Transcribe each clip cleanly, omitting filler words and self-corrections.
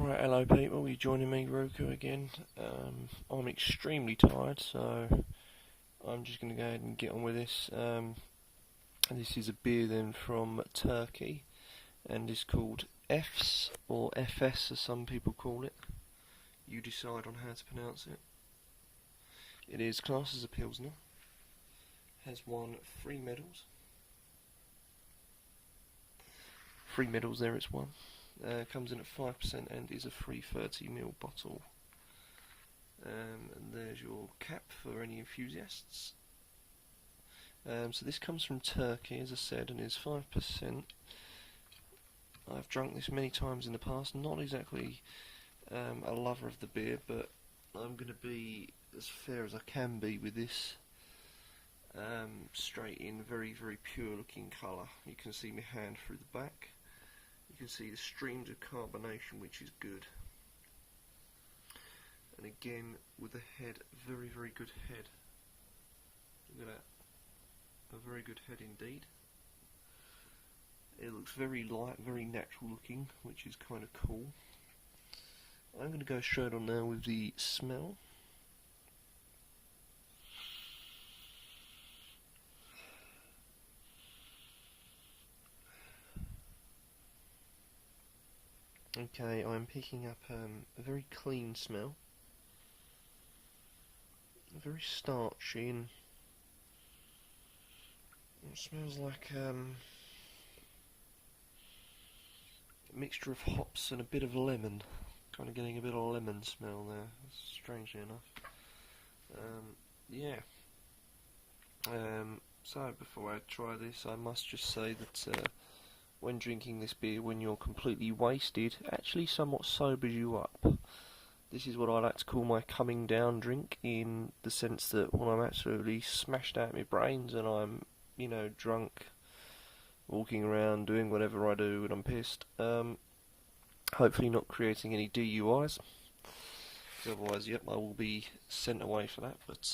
Right, hello people, you joining me, Roku, again. I'm extremely tired, so I'm just going to go ahead and get on with this. And this is a beer then from Turkey, and it's called Efes, or Efes as some people call it. You decide on how to pronounce it. It is classed as a Pilsner, has won 3 medals. 3 medals there it's won. Comes in at 5% and is a 330ml bottle. And there's your cap for any enthusiasts. So this comes from Turkey, as I said, and is 5%. I've drunk this many times in the past, not exactly a lover of the beer, but I'm going to be as fair as I can be with this. Straight in, very, very pure looking colour. You can see my hand through the back. You can see the streams of carbonation, which is good. And again, with the head, very, very good head. Look at that. A very good head indeed. It looks very light, very natural looking, which is kind of cool. I'm going to go straight on now with the smell. Okay, I'm picking up a very clean smell. Very starchy, and it smells like a mixture of hops and a bit of lemon. Kind of getting a bit of lemon smell there, strangely enough. Yeah. So before I try this, I must just say that when drinking this beer, when you're completely wasted, actually somewhat sobers you up. This is what I like to call my coming down drink, in the sense that when I'm absolutely smashed out my brains and I'm, drunk, walking around, doing whatever I do when I'm pissed, hopefully not creating any DUIs, because otherwise, yep, I will be sent away for that, but,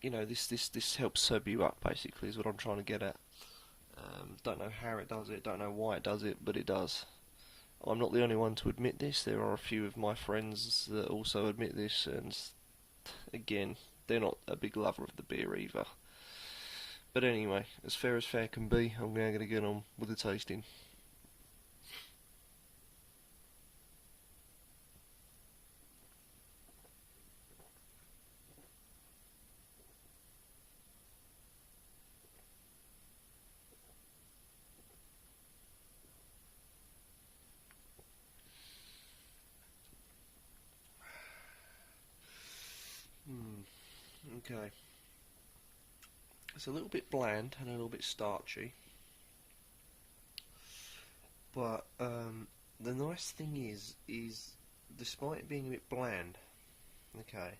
this helps sober you up, basically, is what I'm trying to get at. Don't know how it does it, don't know why it does it, but it does. I'm not the only one to admit this. There are a few of my friends that also admit this, and again, they're not a big lover of the beer either. But anyway, as fair can be, I'm now going to get on with the tasting. Okay. It's a little bit bland and a little bit starchy, but the nice thing is despite it being a bit bland, okay,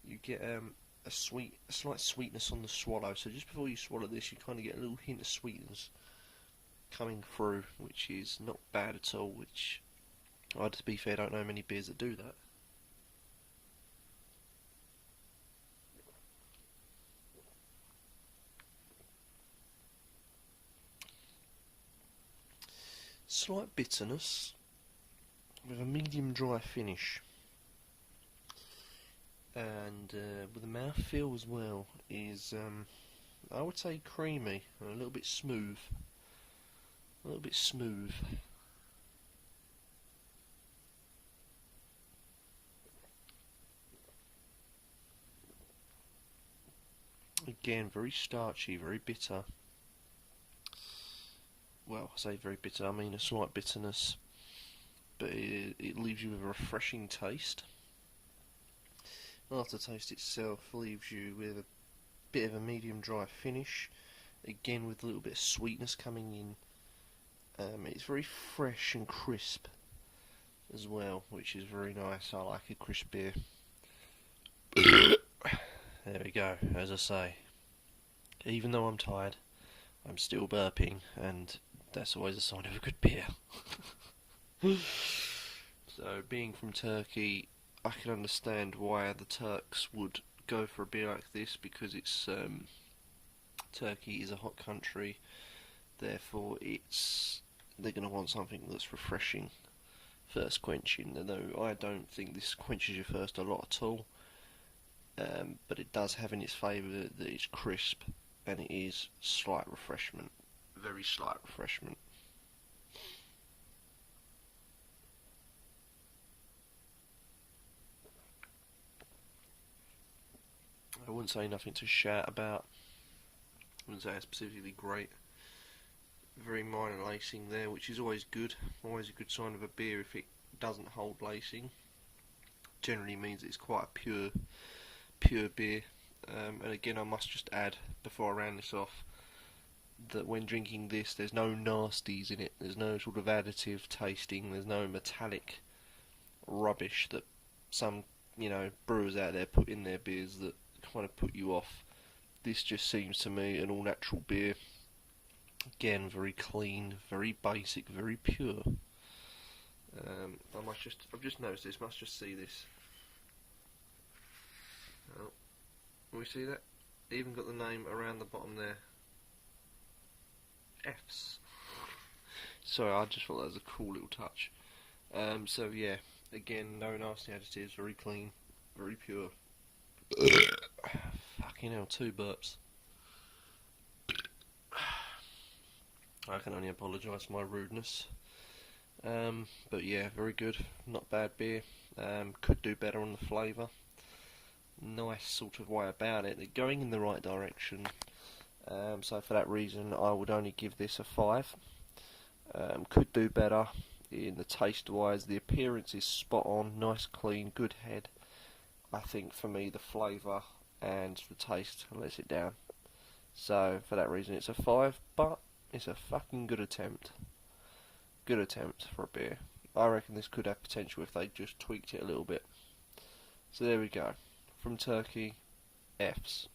you get a slight sweetness on the swallow. So just before you swallow this, you kind of get a little hint of sweetness coming through, which is not bad at all. Which, to be fair, don't know many beers that do that. Slight bitterness with a medium dry finish, and with the mouthfeel as well is, I would say, creamy and a little bit smooth. Again, very starchy, very bitter. Well, I say very bitter, I mean a slight bitterness, but it leaves you with a refreshing taste. The aftertaste itself leaves you with a bit of a medium dry finish, again with a little bit of sweetness coming in. It's very fresh and crisp as well, which is very nice. I like a crisp beer. There we go, as I say. Even though I'm tired, I'm still burping, and that's always a sign of a good beer. So, being from Turkey, I can understand why the Turks would go for a beer like this, because it's Turkey is a hot country, therefore they're going to want something that's refreshing first quenching, although I don't think this quenches your thirst a lot at all. But it does have in its favour that it's crisp and it is slight refreshment, very slight refreshment. I wouldn't say nothing to shout about. I wouldn't say it's specifically great. Very minor lacing there, which is always good. Always a good sign of a beer if it doesn't hold lacing. Generally means it's quite a pure beer. And again, I must just add before I round this off that when drinking this, there's no nasties in it. There's no sort of additive tasting. There's no metallic rubbish that some brewers out there put in their beers that kind of put you off. This just seems to me an all natural beer. Again, very clean, very basic, very pure. I've just noticed this. Must just see this. Oh, can we see that? Even got the name around the bottom there. Efes. Sorry, I just thought that was a cool little touch. So yeah, again, no nasty additives, very clean, very pure. Fucking hell, 2 burps. I can only apologise for my rudeness. But yeah, very good. Not bad beer. Could do better on the flavour. Nice sort of way about it. They're going in the right direction. So for that reason, I would only give this a 5. Could do better in the taste wise. The appearance is spot on. Nice, clean, good head. I think for me, the flavour and the taste lets it down. So for that reason, it's a 5. But it's a fucking good attempt. Good attempt for a beer. I reckon this could have potential if they just tweaked it a little bit. So there we go. From Turkey, Efes.